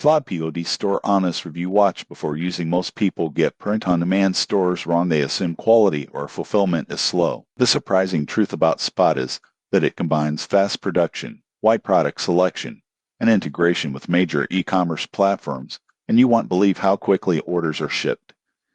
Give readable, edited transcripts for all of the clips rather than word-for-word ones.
Flawed POD store honest review watch before using. Most people get print-on-demand stores wrong. They assume quality or fulfillment is slow. The surprising truth about Spot is that it combines fast production, wide product selection, and integration with major e-commerce platforms, and you won't believe how quickly orders are shipped.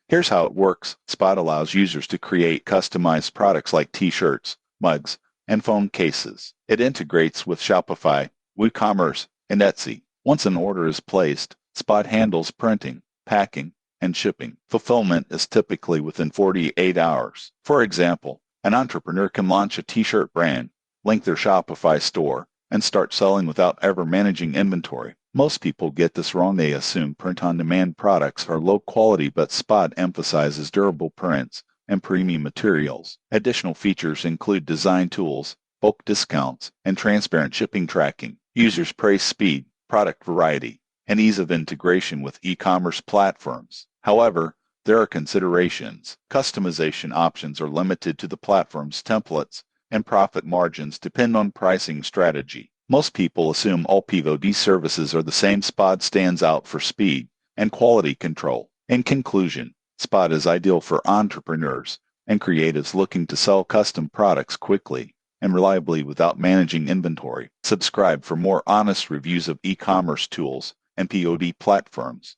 Here's how it works. Spot allows users to create customized products like t-shirts, mugs, and phone cases. It integrates with Shopify, WooCommerce, and Etsy. Once an order is placed, Spot handles printing, packing, and shipping. Fulfillment is typically within 48 hours. For example, an entrepreneur can launch a t-shirt brand, link their Shopify store, and start selling without ever managing inventory. Most people get this wrong. They assume print-on-demand products are low quality, but Spot emphasizes durable prints and premium materials. Additional features include design tools, bulk discounts, and transparent shipping tracking. Users praise speed, product variety, and ease of integration with e-commerce platforms. However, there are considerations. Customization options are limited to the platform's templates, and profit margins depend on pricing strategy. Most people assume all POD services are the same. Spot stands out for speed and quality control. In conclusion, Spot is ideal for entrepreneurs and creatives looking to sell custom products quickly and reliably without managing inventory. Subscribe for more honest reviews of e-commerce tools and POD platforms.